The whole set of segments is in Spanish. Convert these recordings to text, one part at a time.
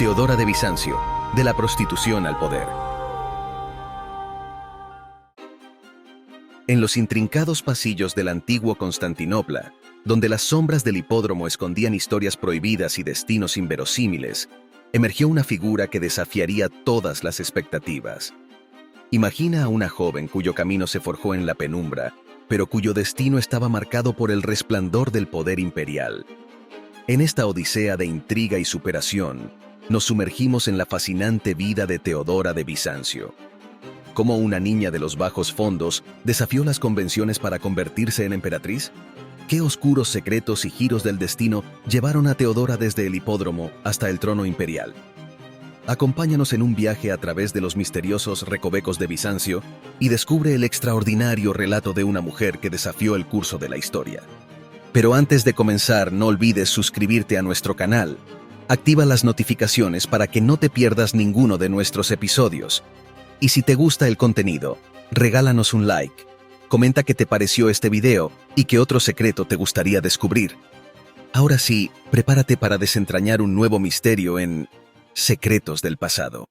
Teodora de Bizancio, de la prostitución al poder. En los intrincados pasillos del antiguo Constantinopla, donde las sombras del hipódromo escondían historias prohibidas y destinos inverosímiles, emergió una figura que desafiaría todas las expectativas. Imagina a una joven cuyo camino se forjó en la penumbra, pero cuyo destino estaba marcado por el resplandor del poder imperial. En esta odisea de intriga y superación, nos sumergimos en la fascinante vida de Teodora de Bizancio. ¿Cómo una niña de los bajos fondos desafió las convenciones para convertirse en emperatriz? ¿Qué oscuros secretos y giros del destino llevaron a Teodora desde el hipódromo hasta el trono imperial? Acompáñanos en un viaje a través de los misteriosos recovecos de Bizancio y descubre el extraordinario relato de una mujer que desafió el curso de la historia. Pero antes de comenzar, no olvides suscribirte a nuestro canal. Activa las notificaciones para que no te pierdas ninguno de nuestros episodios. Y si te gusta el contenido, regálanos un like. Comenta qué te pareció este video y qué otro secreto te gustaría descubrir. Ahora sí, prepárate para desentrañar un nuevo misterio en Secretos del Pasado.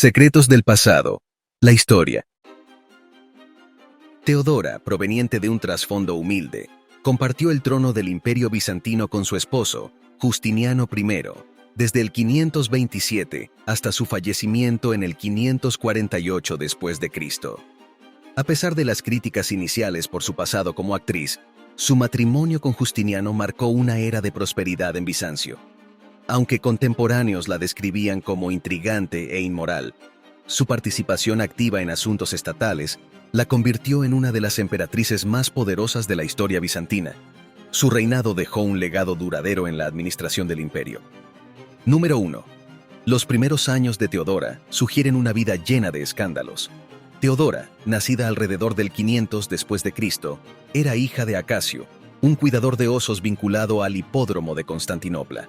Secretos del Pasado. La historia. Teodora, proveniente de un trasfondo humilde, compartió el trono del Imperio Bizantino con su esposo, Justiniano I, desde el 527 hasta su fallecimiento en el 548 después de Cristo. A pesar de las críticas iniciales por su pasado como actriz, su matrimonio con Justiniano marcó una era de prosperidad en Bizancio. Aunque contemporáneos la describían como intrigante e inmoral, su participación activa en asuntos estatales la convirtió en una de las emperatrices más poderosas de la historia bizantina. Su reinado dejó un legado duradero en la administración del imperio. Número 1. Los primeros años de Teodora sugieren una vida llena de escándalos. Teodora, nacida alrededor del 500 después de Cristo, era hija de Acasio, un cuidador de osos vinculado al hipódromo de Constantinopla.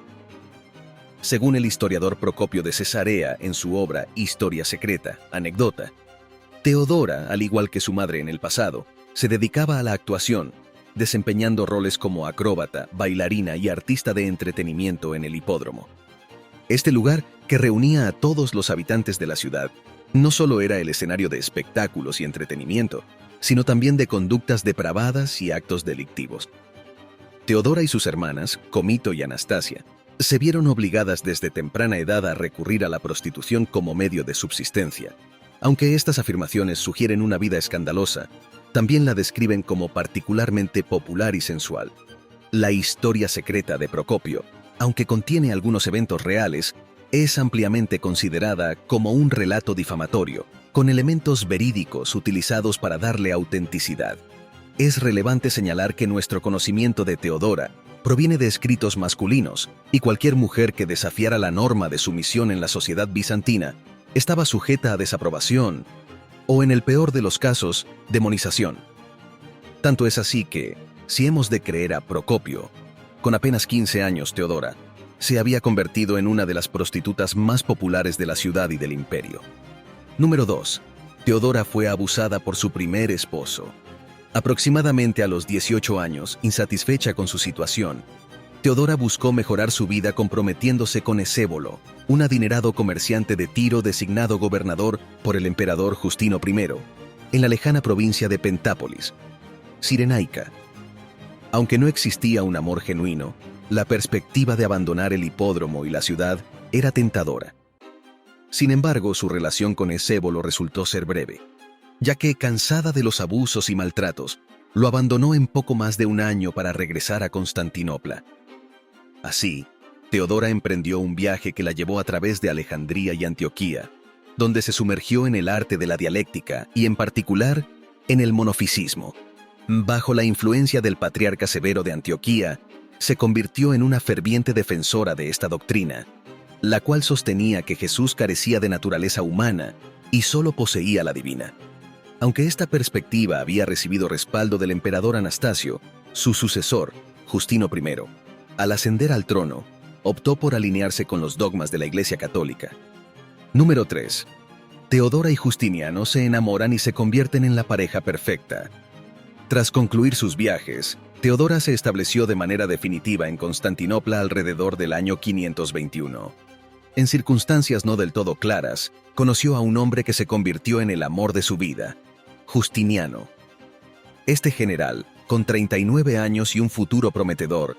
Según el historiador Procopio de Cesarea en su obra Historia Secreta, Anécdota, Teodora, al igual que su madre en el pasado, se dedicaba a la actuación, desempeñando roles como acróbata, bailarina y artista de entretenimiento en el hipódromo. Este lugar, que reunía a todos los habitantes de la ciudad, no solo era el escenario de espectáculos y entretenimiento, sino también de conductas depravadas y actos delictivos. Teodora y sus hermanas, Comito y Anastasia, se vieron obligadas desde temprana edad a recurrir a la prostitución como medio de subsistencia. Aunque estas afirmaciones sugieren una vida escandalosa, también la describen como particularmente popular y sensual. La historia secreta de Procopio, aunque contiene algunos eventos reales, es ampliamente considerada como un relato difamatorio, con elementos verídicos utilizados para darle autenticidad. Es relevante señalar que nuestro conocimiento de Teodora proviene de escritos masculinos, y cualquier mujer que desafiara la norma de sumisión en la sociedad bizantina estaba sujeta a desaprobación o, en el peor de los casos, demonización. Tanto es así que, si hemos de creer a Procopio, con apenas 15 años Teodora se había convertido en una de las prostitutas más populares de la ciudad y del imperio. Número 2. Teodora fue abusada por su primer esposo. Aproximadamente a los 18 años, insatisfecha con su situación, Teodora buscó mejorar su vida comprometiéndose con Esébolo, un adinerado comerciante de Tiro designado gobernador por el emperador Justino I, en la lejana provincia de Pentápolis, Cirenaica. Aunque no existía un amor genuino, la perspectiva de abandonar el hipódromo y la ciudad era tentadora. Sin embargo, su relación con Esébolo resultó ser breve, ya que, cansada de los abusos y maltratos, lo abandonó en poco más de un año para regresar a Constantinopla. Así, Teodora emprendió un viaje que la llevó a través de Alejandría y Antioquía, donde se sumergió en el arte de la dialéctica y, en particular, en el monofisismo. Bajo la influencia del patriarca Severo de Antioquía, se convirtió en una ferviente defensora de esta doctrina, la cual sostenía que Jesús carecía de naturaleza humana y solo poseía la divina. Aunque esta perspectiva había recibido respaldo del emperador Anastasio, su sucesor, Justino I, al ascender al trono, optó por alinearse con los dogmas de la Iglesia Católica. Número 3. Teodora y Justiniano se enamoran y se convierten en la pareja perfecta. Tras concluir sus viajes, Teodora se estableció de manera definitiva en Constantinopla alrededor del año 521. En circunstancias no del todo claras, conoció a un hombre que se convirtió en el amor de su vida, Justiniano. Este general, con 39 años y un futuro prometedor,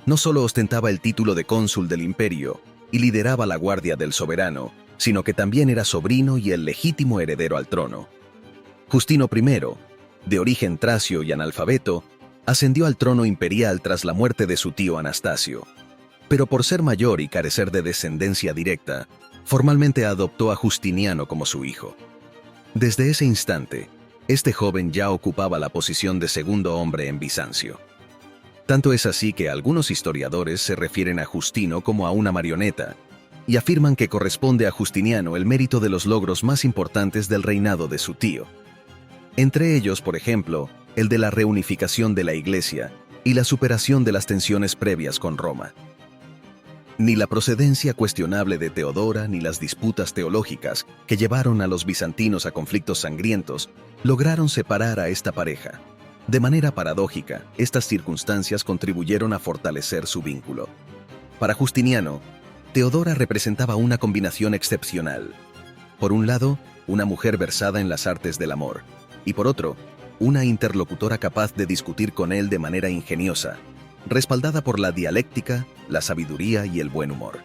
no solo ostentaba el título de cónsul del imperio y lideraba la guardia del soberano, sino que también era sobrino y el legítimo heredero al trono. Justino I, de origen tracio y analfabeto, ascendió al trono imperial tras la muerte de su tío Anastasio. Pero por ser mayor y carecer de descendencia directa, formalmente adoptó a Justiniano como su hijo. Desde ese instante, este joven ya ocupaba la posición de segundo hombre en Bizancio. Tanto es así que algunos historiadores se refieren a Justino como a una marioneta y afirman que corresponde a Justiniano el mérito de los logros más importantes del reinado de su tío. Entre ellos, por ejemplo, el de la reunificación de la Iglesia y la superación de las tensiones previas con Roma. Ni la procedencia cuestionable de Teodora ni las disputas teológicas que llevaron a los bizantinos a conflictos sangrientos lograron separar a esta pareja. De manera paradójica, estas circunstancias contribuyeron a fortalecer su vínculo. Para Justiniano, Teodora representaba una combinación excepcional. Por un lado, una mujer versada en las artes del amor, y por otro, una interlocutora capaz de discutir con él de manera ingeniosa, respaldada por la dialéctica, la sabiduría y el buen humor.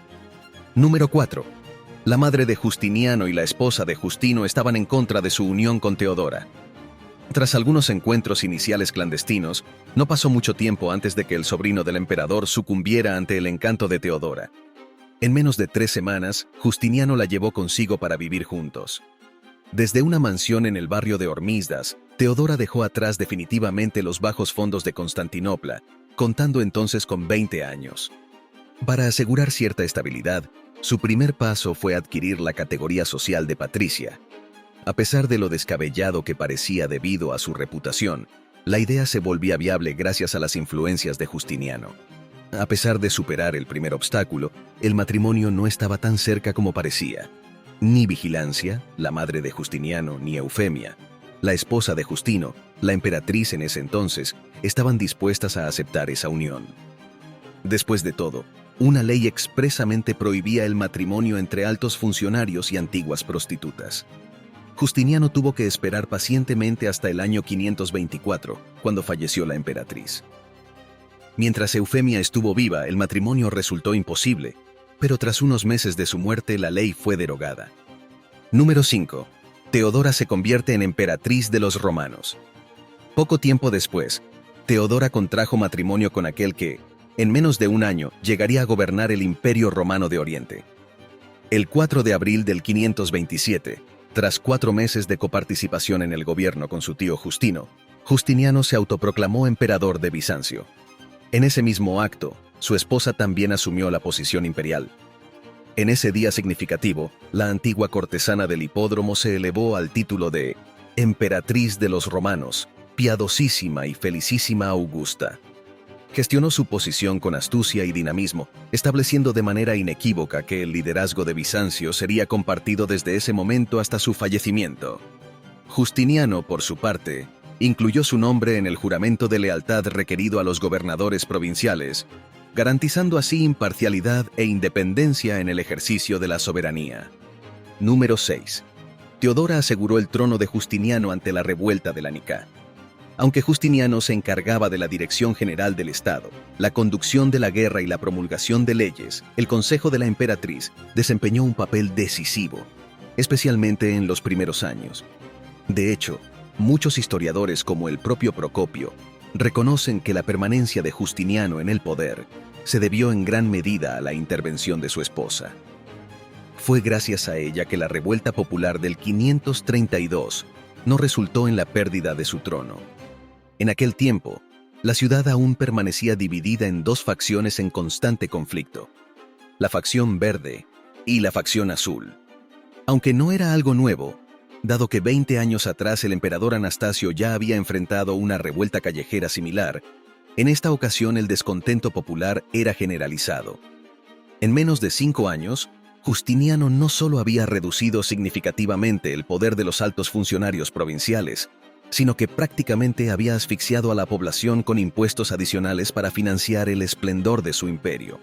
Número 4. La madre de Justiniano y la esposa de Justino estaban en contra de su unión con Teodora. Tras algunos encuentros iniciales clandestinos, no pasó mucho tiempo antes de que el sobrino del emperador sucumbiera ante el encanto de Teodora. En menos de 3 semanas, Justiniano la llevó consigo para vivir juntos. Desde una mansión en el barrio de Hormisdas, Teodora dejó atrás definitivamente los bajos fondos de Constantinopla, contando entonces con 20 años. Para asegurar cierta estabilidad, su primer paso fue adquirir la categoría social de patricia. A pesar de lo descabellado que parecía debido a su reputación, la idea se volvía viable gracias a las influencias de Justiniano. A pesar de superar el primer obstáculo, el matrimonio no estaba tan cerca como parecía. Ni Vigilancia, la madre de Justiniano, ni Eufemia, la esposa de Justino, la emperatriz en ese entonces, estaban dispuestas a aceptar esa unión. Después de todo, una ley expresamente prohibía el matrimonio entre altos funcionarios y antiguas prostitutas. Justiniano tuvo que esperar pacientemente hasta el año 524, cuando falleció la emperatriz. Mientras Eufemia estuvo viva, el matrimonio resultó imposible, pero tras unos meses de su muerte la ley fue derogada. Número 5. Teodora se convierte en emperatriz de los romanos. Poco tiempo después, Teodora contrajo matrimonio con aquel que, en menos de un año, llegaría a gobernar el Imperio Romano de Oriente. El 4 de abril del 527, tras 4 meses de coparticipación en el gobierno con su tío Justino, Justiniano se autoproclamó emperador de Bizancio. En ese mismo acto, su esposa también asumió la posición imperial. En ese día significativo, la antigua cortesana del hipódromo se elevó al título de emperatriz de los romanos, piadosísima y felicísima Augusta. Gestionó su posición con astucia y dinamismo, estableciendo de manera inequívoca que el liderazgo de Bizancio sería compartido desde ese momento hasta su fallecimiento. Justiniano, por su parte, incluyó su nombre en el juramento de lealtad requerido a los gobernadores provinciales, garantizando así imparcialidad e independencia en el ejercicio de la soberanía. Número 6. Teodora aseguró el trono de Justiniano ante la revuelta de la Nicá. Aunque Justiniano se encargaba de la dirección general del Estado, la conducción de la guerra y la promulgación de leyes, el Consejo de la Emperatriz desempeñó un papel decisivo, especialmente en los primeros años. De hecho, muchos historiadores como el propio Procopio reconocen que la permanencia de Justiniano en el poder se debió en gran medida a la intervención de su esposa. Fue gracias a ella que la revuelta popular del 532 no resultó en la pérdida de su trono. En aquel tiempo, la ciudad aún permanecía dividida en 2 facciones en constante conflicto, la facción verde y la facción azul. Aunque no era algo nuevo, dado que 20 años atrás el emperador Anastasio ya había enfrentado una revuelta callejera similar, en esta ocasión el descontento popular era generalizado. En menos de 5 años, Justiniano no solo había reducido significativamente el poder de los altos funcionarios provinciales, sino que prácticamente había asfixiado a la población con impuestos adicionales para financiar el esplendor de su imperio.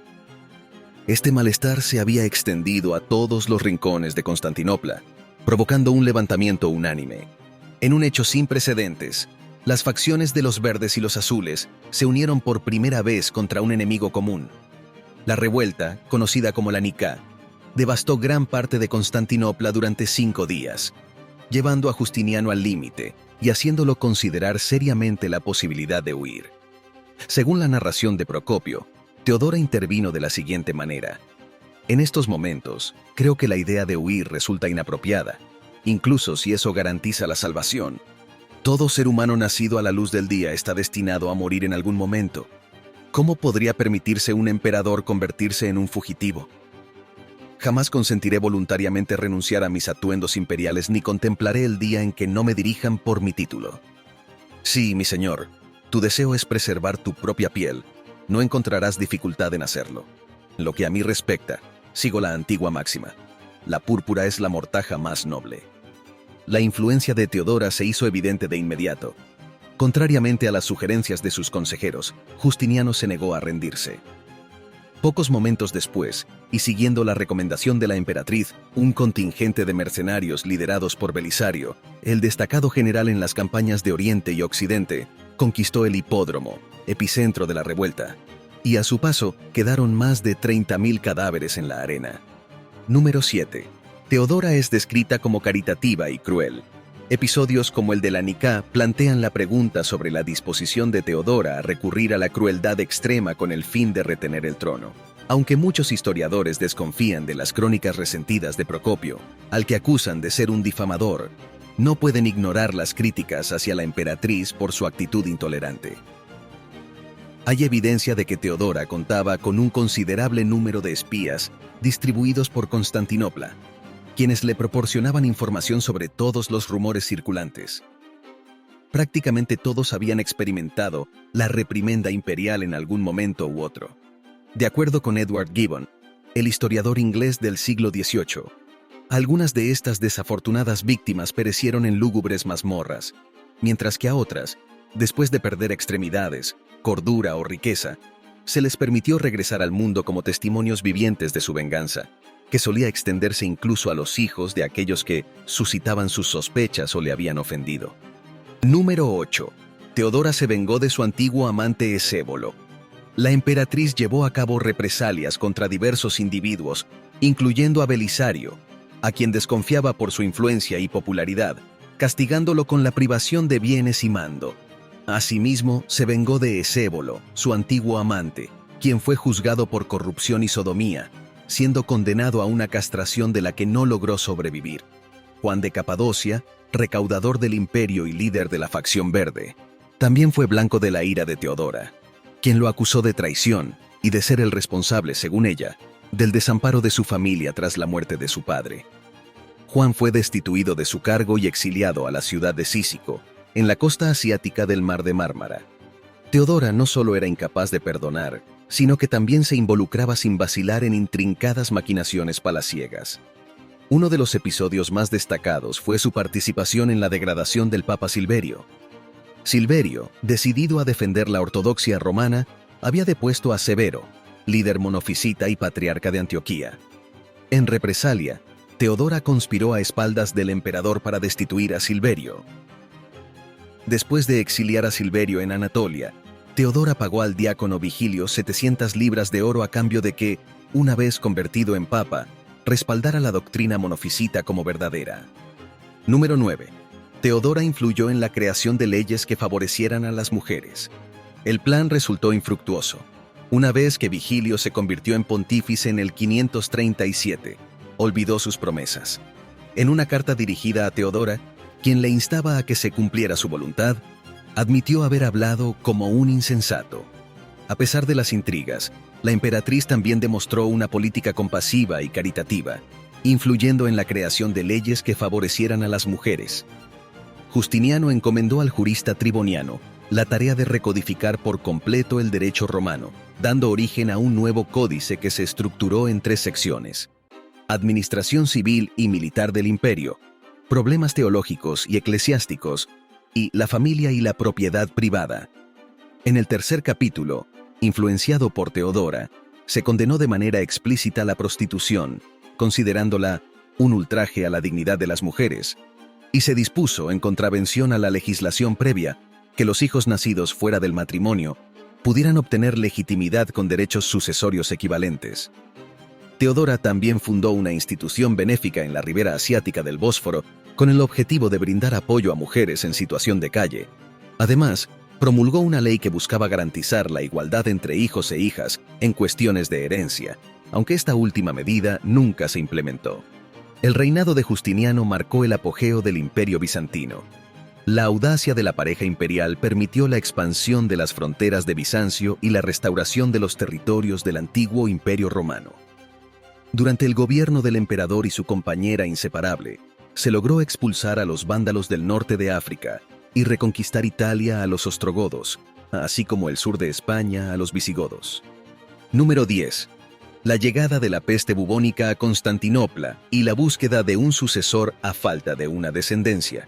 Este malestar se había extendido a todos los rincones de Constantinopla, provocando un levantamiento unánime. En un hecho sin precedentes, las facciones de los verdes y los azules se unieron por primera vez contra un enemigo común. La revuelta, conocida como la Nicá, devastó gran parte de Constantinopla durante 5 días, llevando a Justiniano al límite y haciéndolo considerar seriamente la posibilidad de huir. Según la narración de Procopio, Teodora intervino de la siguiente manera: en estos momentos, creo que la idea de huir resulta inapropiada, incluso si eso garantiza la salvación. Todo ser humano nacido a la luz del día está destinado a morir en algún momento. ¿Cómo podría permitirse un emperador convertirse en un fugitivo? Jamás consentiré voluntariamente renunciar a mis atuendos imperiales ni contemplaré el día en que no me dirijan por mi título. Sí, mi señor, tu deseo es preservar tu propia piel. No encontrarás dificultad en hacerlo. En lo que a mí respecta, sigo la antigua máxima: la púrpura es la mortaja más noble. La influencia de Teodora se hizo evidente de inmediato. Contrariamente a las sugerencias de sus consejeros, Justiniano se negó a rendirse. Pocos momentos después, y siguiendo la recomendación de la emperatriz, un contingente de mercenarios liderados por Belisario, el destacado general en las campañas de Oriente y Occidente, conquistó el hipódromo, epicentro de la revuelta, y a su paso quedaron más de 30.000 cadáveres en la arena. Número 7. Teodora es descrita como caritativa y cruel. Episodios como el de la Nicá plantean la pregunta sobre la disposición de Teodora a recurrir a la crueldad extrema con el fin de retener el trono. Aunque muchos historiadores desconfían de las crónicas resentidas de Procopio, al que acusan de ser un difamador, no pueden ignorar las críticas hacia la emperatriz por su actitud intolerante. Hay evidencia de que Teodora contaba con un considerable número de espías distribuidos por Constantinopla, quienes le proporcionaban información sobre todos los rumores circulantes. Prácticamente todos habían experimentado la reprimenda imperial en algún momento u otro. De acuerdo con Edward Gibbon, el historiador inglés del siglo XVIII, algunas de estas desafortunadas víctimas perecieron en lúgubres mazmorras, mientras que a otras, después de perder extremidades, cordura o riqueza, se les permitió regresar al mundo como testimonios vivientes de su venganza, que solía extenderse incluso a los hijos de aquellos que suscitaban sus sospechas o le habían ofendido. Número 8. Teodora se vengó de su antiguo amante Escévolo. La emperatriz llevó a cabo represalias contra diversos individuos, incluyendo a Belisario, a quien desconfiaba por su influencia y popularidad, castigándolo con la privación de bienes y mando. Asimismo, se vengó de Escévolo, su antiguo amante, quien fue juzgado por corrupción y sodomía, siendo condenado a una castración de la que no logró sobrevivir. Juan de Capadocia, recaudador del imperio y líder de la facción verde, también fue blanco de la ira de Teodora, quien lo acusó de traición y de ser el responsable, según ella, del desamparo de su familia tras la muerte de su padre. Juan fue destituido de su cargo y exiliado a la ciudad de Cícico, en la costa asiática del Mar de Mármara. Teodora no solo era incapaz de perdonar, sino que también se involucraba sin vacilar en intrincadas maquinaciones palaciegas. Uno de los episodios más destacados fue su participación en la degradación del Papa Silverio. Silverio, decidido a defender la ortodoxia romana, había depuesto a Severo, líder monofisita y patriarca de Antioquía. En represalia, Teodora conspiró a espaldas del emperador para destituir a Silverio. Después de exiliar a Silverio en Anatolia, Teodora pagó al diácono Vigilio 700 libras de oro a cambio de que, una vez convertido en papa, respaldara la doctrina monofisita como verdadera. Número 9. Teodora influyó en la creación de leyes que favorecieran a las mujeres. El plan resultó infructuoso. Una vez que Vigilio se convirtió en pontífice en el 537, olvidó sus promesas. En una carta dirigida a Teodora, quien le instaba a que se cumpliera su voluntad, admitió haber hablado como un insensato. A pesar de las intrigas, la emperatriz también demostró una política compasiva y caritativa, influyendo en la creación de leyes que favorecieran a las mujeres. Justiniano encomendó al jurista Triboniano la tarea de recodificar por completo el derecho romano, dando origen a un nuevo códice que se estructuró en 3 secciones: administración civil y militar del imperio, problemas teológicos y eclesiásticos, y la familia y la propiedad privada. En el tercer capítulo, influenciado por Teodora, se condenó de manera explícita la prostitución, considerándola un ultraje a la dignidad de las mujeres, y se dispuso, en contravención a la legislación previa, que los hijos nacidos fuera del matrimonio pudieran obtener legitimidad con derechos sucesorios equivalentes. Teodora también fundó una institución benéfica en la ribera asiática del Bósforo con el objetivo de brindar apoyo a mujeres en situación de calle. Además, promulgó una ley que buscaba garantizar la igualdad entre hijos e hijas en cuestiones de herencia, aunque esta última medida nunca se implementó. El reinado de Justiniano marcó el apogeo del Imperio Bizantino. La audacia de la pareja imperial permitió la expansión de las fronteras de Bizancio y la restauración de los territorios del antiguo Imperio Romano. Durante el gobierno del emperador y su compañera inseparable, se logró expulsar a los vándalos del norte de África y reconquistar Italia a los ostrogodos, así como el sur de España a los visigodos. Número 10. La llegada de la peste bubónica a Constantinopla y la búsqueda de un sucesor a falta de una descendencia.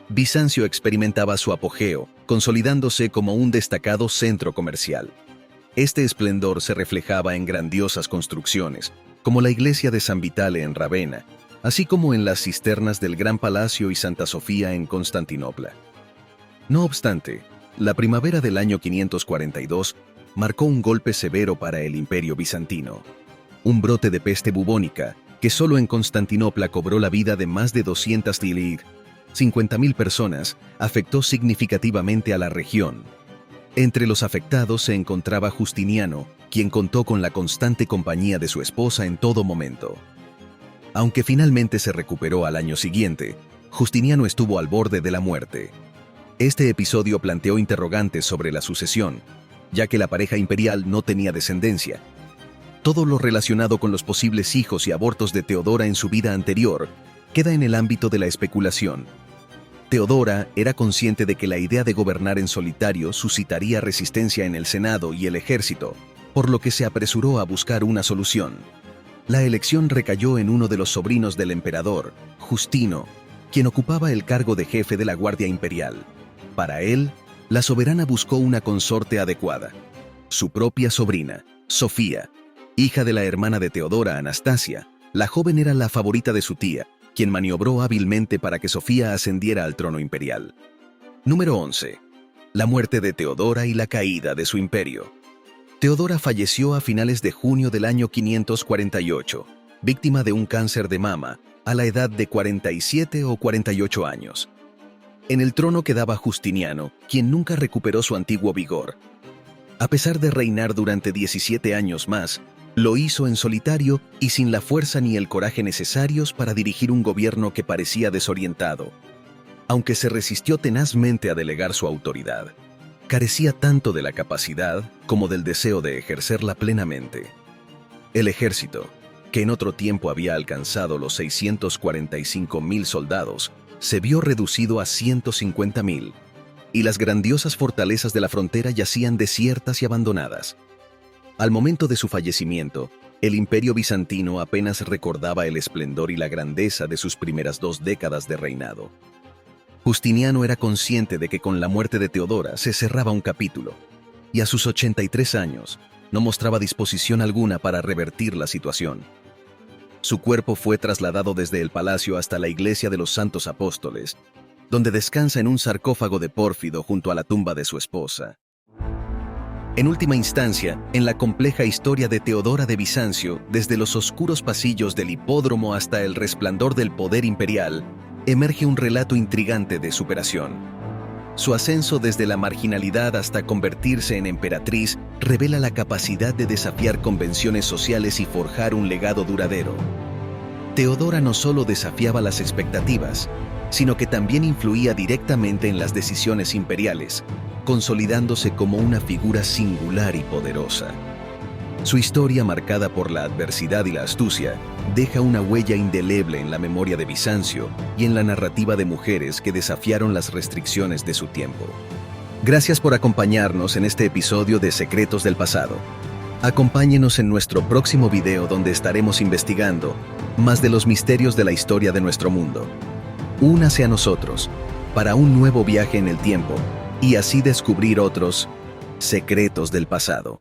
Bizancio experimentaba su apogeo, consolidándose como un destacado centro comercial. Este esplendor se reflejaba en grandiosas construcciones, como la iglesia de San Vitale en Ravenna, así como en las cisternas del Gran Palacio y Santa Sofía en Constantinopla. No obstante, la primavera del año 542 marcó un golpe severo para el Imperio bizantino. Un brote de peste bubónica, que solo en Constantinopla cobró la vida de más de 50.000 personas, afectó significativamente a la región. Entre los afectados se encontraba Justiniano, quien contó con la constante compañía de su esposa en todo momento. Aunque finalmente se recuperó al año siguiente, Justiniano estuvo al borde de la muerte. Este episodio planteó interrogantes sobre la sucesión, ya que la pareja imperial no tenía descendencia. Todo lo relacionado con los posibles hijos y abortos de Teodora en su vida anterior queda en el ámbito de la especulación. Teodora era consciente de que la idea de gobernar en solitario suscitaría resistencia en el Senado y el ejército, por lo que se apresuró a buscar una solución. La elección recayó en uno de los sobrinos del emperador, Justino, quien ocupaba el cargo de jefe de la Guardia Imperial. Para él, la soberana buscó una consorte adecuada. Su propia sobrina, Sofía, hija de la hermana de Teodora, Anastasia, la joven era la favorita de su tía, quien maniobró hábilmente para que Sofía ascendiera al trono imperial. Número 11. La muerte de Teodora y la caída de su imperio. Teodora falleció a finales de junio del año 548, víctima de un cáncer de mama, a la edad de 47 o 48 años. En el trono quedaba Justiniano, quien nunca recuperó su antiguo vigor. A pesar de reinar durante 17 años más, lo hizo en solitario y sin la fuerza ni el coraje necesarios para dirigir un gobierno que parecía desorientado. Aunque se resistió tenazmente a delegar su autoridad, carecía tanto de la capacidad como del deseo de ejercerla plenamente. El ejército, que en otro tiempo había alcanzado los 645.000 soldados, se vio reducido a 150.000, y las grandiosas fortalezas de la frontera yacían desiertas y abandonadas. Al momento de su fallecimiento, el Imperio bizantino apenas recordaba el esplendor y la grandeza de sus primeras 2 décadas de reinado. Justiniano era consciente de que con la muerte de Teodora se cerraba un capítulo, y a sus 83 años no mostraba disposición alguna para revertir la situación. Su cuerpo fue trasladado desde el palacio hasta la iglesia de los Santos Apóstoles, donde descansa en un sarcófago de pórfido junto a la tumba de su esposa. En última instancia, en la compleja historia de Teodora de Bizancio, desde los oscuros pasillos del hipódromo hasta el resplandor del poder imperial, emerge un relato intrigante de superación. Su ascenso desde la marginalidad hasta convertirse en emperatriz revela la capacidad de desafiar convenciones sociales y forjar un legado duradero. Teodora no solo desafiaba las expectativas, sino que también influía directamente en las decisiones imperiales, consolidándose como una figura singular y poderosa. Su historia, marcada por la adversidad y la astucia, deja una huella indeleble en la memoria de Bizancio y en la narrativa de mujeres que desafiaron las restricciones de su tiempo. Gracias por acompañarnos en este episodio de Secretos del Pasado. Acompáñenos en nuestro próximo video donde estaremos investigando más de los misterios de la historia de nuestro mundo. Únase a nosotros para un nuevo viaje en el tiempo y así descubrir otros secretos del pasado.